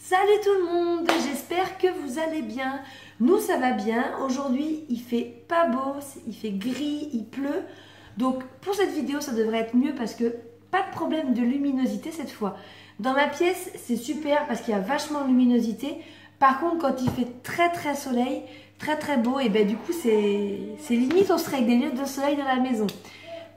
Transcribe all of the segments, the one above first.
Salut tout le monde, j'espère que vous allez bien. Nous ça va bien, aujourd'hui il fait pas beau, il fait gris, il pleut. Donc pour cette vidéo ça devrait être mieux parce que pas de problème de luminosité cette fois. Dans ma pièce c'est super parce qu'il y a vachement de luminosité. Par contre quand il fait très soleil, très beau, et ben du coup c'est limite on serait avec des lieux de soleil dans la maison.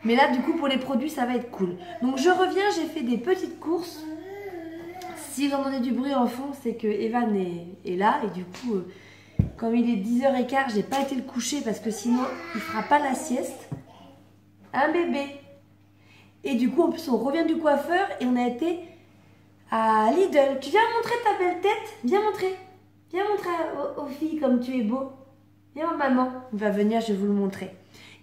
Mais là du coup pour les produits ça va être cool. Donc je reviens, j'ai fait des petites courses. Si vous entendez du bruit en fond, c'est que Evan est là. Et du coup, comme il est 10h15, j'ai pas été le coucher parce que sinon, il fera pas la sieste. Un bébé. Et du coup, en plus, on revient du coiffeur et on a été à Lidl. Tu viens montrer ta belle tête? Viens montrer. Viens montrer aux filles comme tu es beau. Viens, maman. Il va venir, je vais vous le montrer.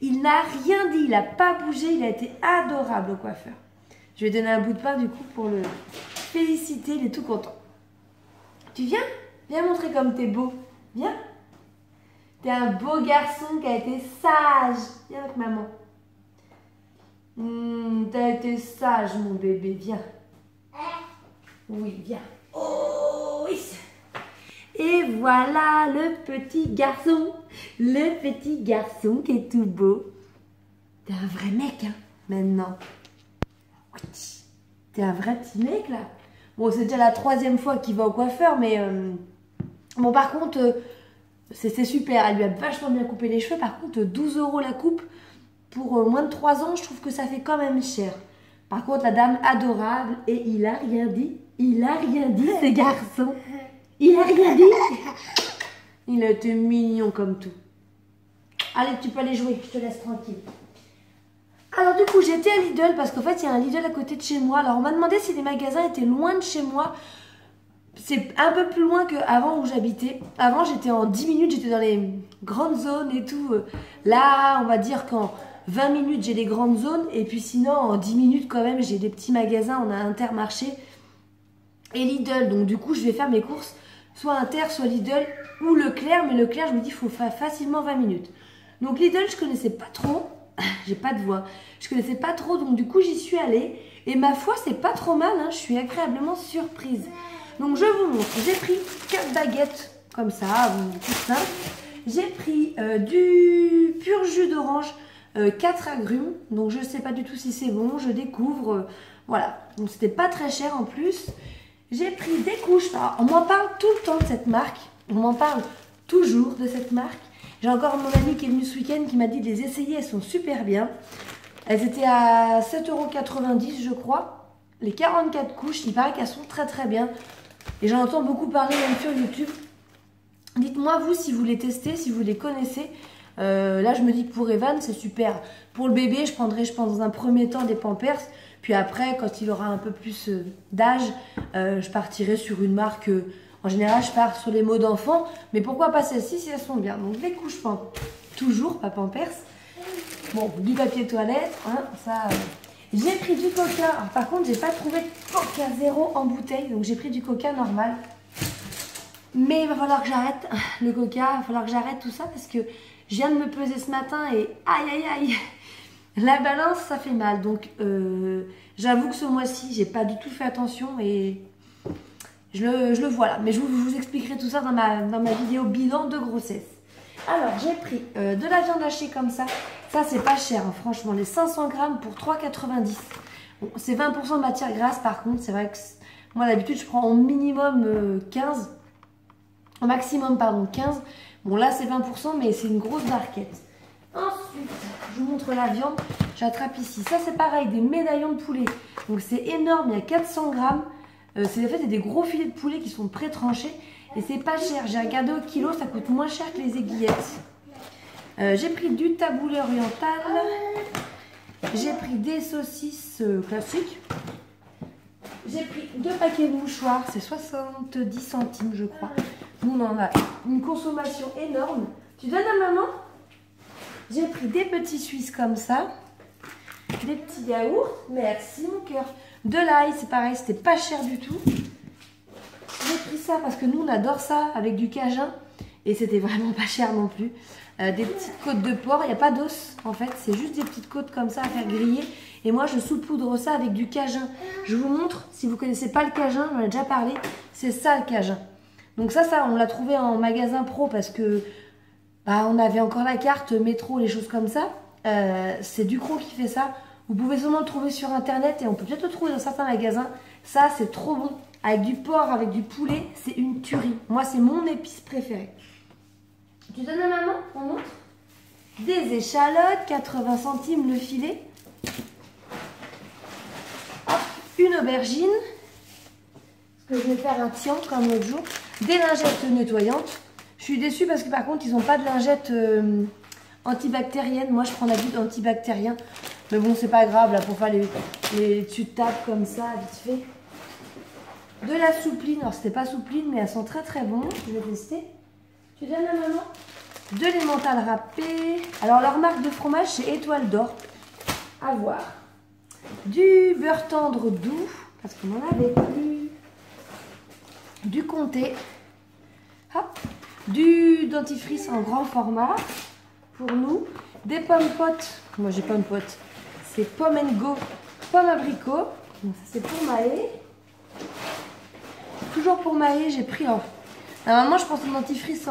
Il n'a rien dit, il n'a pas bougé. Il a été adorable au coiffeur. Je vais donner un bout de pain du coup pour le féliciter, il est tout content. Tu viens? Viens montrer comme t'es beau. Viens. T'es un beau garçon qui a été sage. Viens avec maman. T'as été sage mon bébé, viens. Oui, viens. Oh oui. Et voilà le petit garçon. Le petit garçon qui est tout beau. T'es un vrai mec hein, maintenant. T'es un vrai petit mec là. Bon, c'est déjà la 3e fois qu'il va au coiffeur, mais bon, par contre, c'est super. Elle lui a vachement bien coupé les cheveux. Par contre, 12 € la coupe pour moins de 3 ans, je trouve que ça fait quand même cher. Par contre, la dame adorable, et il a rien dit. Il a rien dit, ce garçon. Il a rien dit. Il a été mignon comme tout. Allez, tu peux aller jouer, je te laisse tranquille. Alors du coup j'étais à Lidl parce qu'en fait il y a un Lidl à côté de chez moi. Alors on m'a demandé si les magasins étaient loin de chez moi. C'est un peu plus loin qu'avant où j'habitais. Avant j'étais en 10 minutes, j'étais dans les grandes zones et tout. Là on va dire qu'en 20 minutes j'ai les grandes zones. Et puis sinon en 10 minutes quand même j'ai des petits magasins. On a Intermarché et Lidl. Donc du coup je vais faire mes courses soit Inter, soit Lidl ou Leclerc. Mais Leclerc je me dis il faut faire facilement 20 minutes. Donc Lidl je connaissais pas trop. J'ai pas de voix. Je connaissais pas trop, donc du coup j'y suis allée. Et ma foi, c'est pas trop mal, hein. Je suis agréablement surprise. Donc je vous montre. J'ai pris 4 baguettes, comme ça, tout simple. J'ai pris du pur jus d'orange, 4 agrumes. Donc je sais pas du tout si c'est bon, je découvre. Voilà, donc c'était pas très cher en plus. J'ai pris des couches. Alors, on m'en parle tout le temps de cette marque. On m'en parle toujours de cette marque. J'ai encore mon amie qui est venue ce week-end qui m'a dit de les essayer, elles sont super bien. Elles étaient à 7,90 € je crois. Les 44 couches, il paraît qu'elles sont très bien. Et j'en entends beaucoup parler même sur YouTube. Dites-moi vous si vous les testez, si vous les connaissez. Là je me dis que pour Evan c'est super. Pour le bébé je prendrai je pense dans un premier temps des Pampers. Puis après quand il aura un peu plus d'âge, je partirai sur une marque... En général, je pars sur les mots d'enfant, mais pourquoi pas celles-ci si elles sont bien. Donc, les couches toujours, pas Pampers. Bon, du papier toilette, hein, ça... J'ai pris du coca. Alors, par contre, j'ai pas trouvé de coca zéro en bouteille, donc j'ai pris du coca normal. Mais il va falloir que j'arrête le coca, il va falloir que j'arrête tout ça parce que je viens de me peser ce matin et aïe. La balance, ça fait mal. Donc, j'avoue que ce mois-ci, j'ai pas du tout fait attention et... Je le vois là, mais je vous expliquerai tout ça dans ma vidéo bilan de grossesse. Alors, j'ai pris de la viande hachée comme ça. Ça, c'est pas cher, hein, franchement. Les 500 grammes pour 3,90 €. Bon, c'est 20% de matière grasse, par contre. C'est vrai que moi, d'habitude, je prends au minimum 15. Au maximum, pardon, 15. Bon, là, c'est 20%, mais c'est une grosse barquette. Ensuite, je vous montre la viande. J'attrape ici. Ça, c'est pareil, des médaillons de poulet. Donc, c'est énorme. Il y a 400 grammes. C'est en fait des gros filets de poulet qui sont pré-tranchés et c'est pas cher. J'ai regardé au kilo, ça coûte moins cher que les aiguillettes. J'ai pris du taboulé oriental. J'ai pris des saucisses classiques. J'ai pris 2 paquets de mouchoirs, c'est 70 centimes je crois. Nous on en a une consommation énorme. Tu donnes à maman? J'ai pris des petits Suisses comme ça. Des petits yaourts. Merci mon cœur. De l'ail, c'est pareil, c'était pas cher du tout. J'ai pris ça parce que nous on adore ça avec du cajun. Et c'était vraiment pas cher non plus. Des petites côtes de porc, il n'y a pas d'os en fait, c'est juste des petites côtes comme ça à faire griller. Et moi je saupoudre ça avec du cajun. Je vous montre, si vous ne connaissez pas le cajun, j'en ai déjà parlé, c'est ça le cajun. Donc ça on l'a trouvé en magasin pro parce que on avait encore la carte métro, les choses comme ça. C'est Ducros qui fait ça. Vous pouvez seulement le trouver sur internet et on peut peut-être le trouver dans certains magasins. Ça c'est trop bon, avec du porc, avec du poulet, c'est une tuerie. Moi c'est mon épice préférée. Tu donnes à maman, on montre. Des échalotes, 80 centimes le filet. Hop, une aubergine. Parce que je vais faire un tian comme l'autre jour. Des lingettes nettoyantes. Je suis déçue parce que par contre, ils n'ont pas de lingettes antibactériennes. Moi, je prends l'habitude antibactérien. Mais bon, c'est pas grave, là, pour faire les dessus de table comme ça, vite fait. De la soupline. Alors, c'était pas soupline, mais elles sont très très bonnes. Je vais tester. Tu donnes à maman. De l'emmental râpé. Alors, leur marque de fromage, c'est Étoile d'Or. À voir. Du beurre tendre doux, parce qu'on en avait plus. Du comté. Hop. Du dentifrice en grand format. Pour nous. Des pommes potes. Moi, j'ai pommes potes. C'est Pomme & Go. Pomme abricot. Donc, ça, c'est pour Maë. Toujours pour Maë, j'ai pris en... Normalement, je pense au dentifrice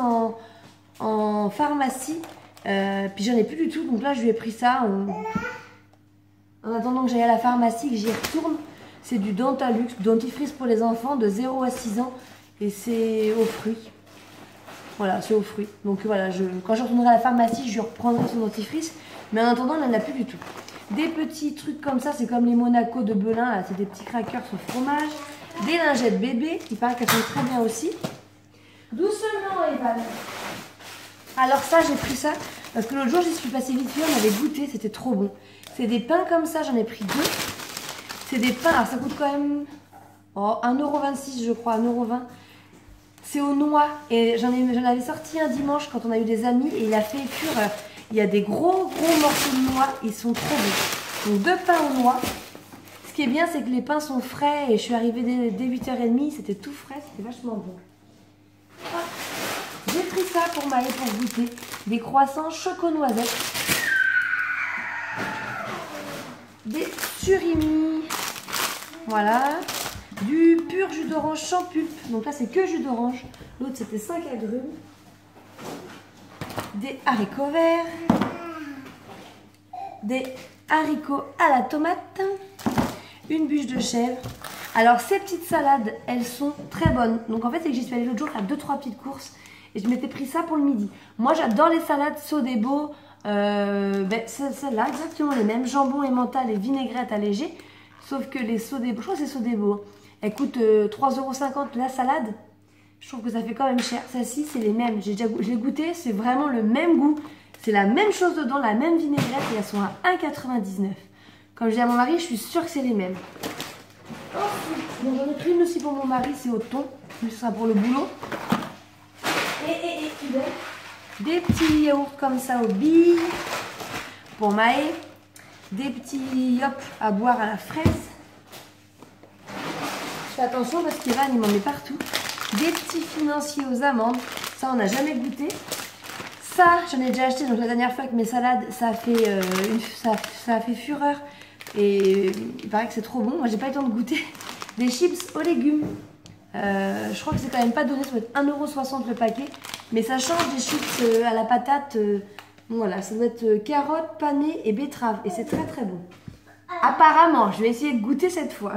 en pharmacie. Puis j'en ai plus du tout. Donc là, je lui ai pris ça. En attendant que j'aille à la pharmacie, que j'y retourne. C'est du Dentalux, dentifrice pour les enfants de 0 à 6 ans. Et c'est aux fruits. Voilà, c'est aux fruits. Donc voilà, quand je retournerai à la pharmacie, je lui reprendrai son dentifrice. Mais en attendant, elle n'en a plus du tout. Des petits trucs comme ça, c'est comme les Monaco de Belin. Là, c'est des petits crackers au fromage. Des lingettes bébé, il paraît qu'elles sont très bien aussi. Doucement, Evan. Alors ça, j'ai pris ça parce que l'autre jour, j'y suis passée vite fait, on avait goûté, c'était trop bon. C'est des pains comme ça, j'en ai pris 2. C'est des pains, alors ça coûte quand même 1,26 € je crois, 1,20 €. C'est aux noix et j'en avais sorti un dimanche quand on a eu des amis et il a fait cuire, il y a des gros morceaux de noix, ils sont trop bons. Donc 2 pains aux noix. Ce qui est bien, c'est que les pains sont frais et je suis arrivée dès 8h30, c'était tout frais, c'était vachement bon. J'ai pris ça pour Maë pour goûter. Des croissants choco-noisettes. Des surimi. Voilà. Du pur jus d'orange sans pulpe. Donc là, c'est que jus d'orange. L'autre, c'était 5 agrumes. Des haricots verts. Des haricots à la tomate. Une bûche de chèvre. Alors, ces petites salades, elles sont très bonnes. Donc, en fait, c'est que j'y suis allée l'autre jour faire 2-3 petites courses. Et je m'étais pris ça pour le midi. Moi, j'adore les salades Sodebo. Celles-là, exactement les mêmes. Jambon, emmental et vinaigrette allégée. Sauf que les Sodebo, je crois que c'est Sodebo. Elles coûtent 3,50 € la salade. Je trouve que ça fait quand même cher. Celle-ci, c'est les mêmes. Je l'ai goûté, c'est vraiment le même goût. C'est la même chose dedans, la même vinaigrette. Et elles sont à 1,99 €. Comme je dis à mon mari, je suis sûre que c'est les mêmes. Bon, j'en ai pris une aussi pour mon mari, c'est au thon. Ce sera pour le boulot. Des petits yaourts comme ça aux billes pour Maë. Des petits yop à boire à la fraise. Je fais attention parce qu'Evan il m'en met partout. Des petits financiers aux amandes. Ça on n'a jamais goûté. Ça j'en ai déjà acheté. Donc la dernière fois avec mes salades ça a fait fureur. Et il paraît que c'est trop bon. Moi j'ai pas eu le temps de goûter. Des chips aux légumes. Je crois que c'est quand même pas donné, ça doit être 1,60 € le paquet. Mais ça change des chips à la patate. Voilà, ça doit être carottes, panais et betteraves. Et c'est très très bon. Apparemment, je vais essayer de goûter cette fois.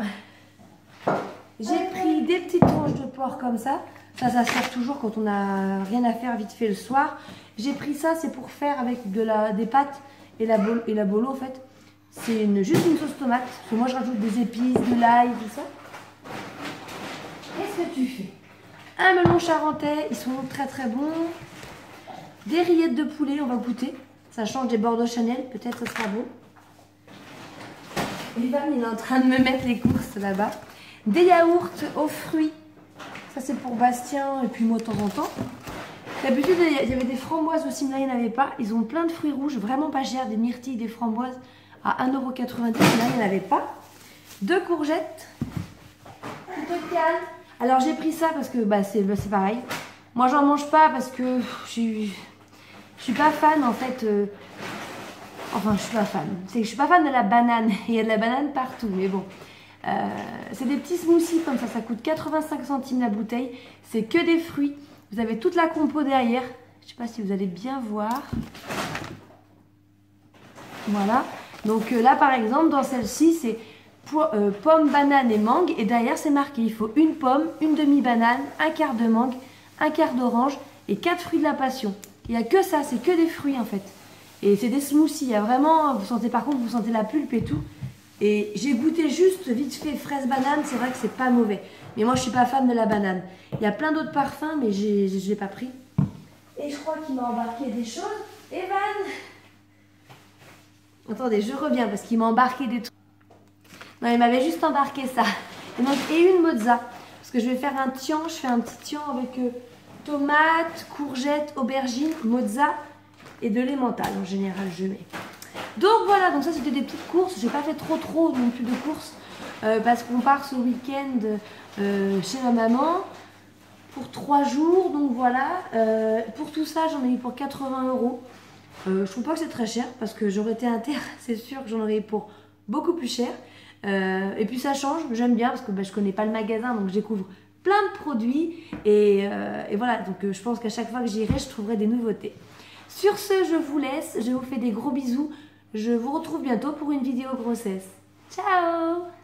J'ai pris des petites tranches de porc comme ça. Ça sert toujours quand on n'a rien à faire vite fait le soir. J'ai pris ça, c'est pour faire avec des pâtes et la bolo en fait. C'est juste une sauce tomate. Parce que moi je rajoute des épices, de l'ail, tout ça. Qu'est-ce que tu fais? Un melon charentais, ils sont très très bons. Des rillettes de poulet, on va goûter. Ça change des Bordeaux Chanel, peut-être ça sera bon. Evan, il est en train de me mettre les courses là-bas. Des yaourts aux fruits. Ça c'est pour Bastien et puis moi de temps en temps. D'habitude, il y avait des framboises aussi, mais là il n'y en avait pas. Ils ont plein de fruits rouges, vraiment pas chers. Des myrtilles, des framboises à 1,90 €. Là, il n'y en avait pas. 2 courgettes. Plutôt calme. Alors j'ai pris ça parce que c'est pareil. Moi, j'en mange pas parce que je suis pas fan en fait. Enfin, je suis pas fan. C'est que je suis pas fan de la banane. Il y a de la banane partout, mais bon. C'est des petits smoothies comme ça coûte 85 centimes la bouteille. C'est que des fruits. Vous avez toute la compo derrière. Je sais pas si vous allez bien voir. Voilà. Donc là, par exemple, dans celle-ci, c'est pomme, banane et mangue. Et derrière, c'est marqué, il faut une pomme, une demi-banane, un quart de mangue, un quart d'orange et 4 fruits de la passion. Il n'y a que ça, c'est que des fruits en fait. Et c'est des smoothies. Il y a vraiment, vous sentez par contre, vous sentez la pulpe et tout. Et j'ai goûté juste vite fait fraise banane, c'est vrai que c'est pas mauvais. Mais moi, je suis pas fan de la banane. Il y a plein d'autres parfums, mais je l'ai pas pris. Et je crois qu'il m'a embarqué des choses. Evan! Attendez, je reviens parce qu'il m'a embarqué des trucs. Non, il m'avait juste embarqué ça. Et, donc, et une mozza. Parce que je vais faire un tian. Je fais un petit tian avec tomates, courgettes, aubergines, mozza et de l'emmental. En général, je mets. Donc voilà, donc ça c'était des petites courses. J'ai pas fait trop non plus de courses. Parce qu'on part ce week-end chez ma maman pour 3 jours. Donc voilà. Pour tout ça, j'en ai eu pour 80 €. Je trouve pas que c'est très cher parce que j'aurais été inter, c'est sûr que j'en aurais eu pour beaucoup plus cher. Et puis ça change, j'aime bien parce que je connais pas le magasin donc je découvre plein de produits et voilà, donc je pense qu'à chaque fois que j'irai je trouverai des nouveautés. Sur ce, je vous laisse, je vous fais des gros bisous, je vous retrouve bientôt pour une vidéo grossesse. Ciao!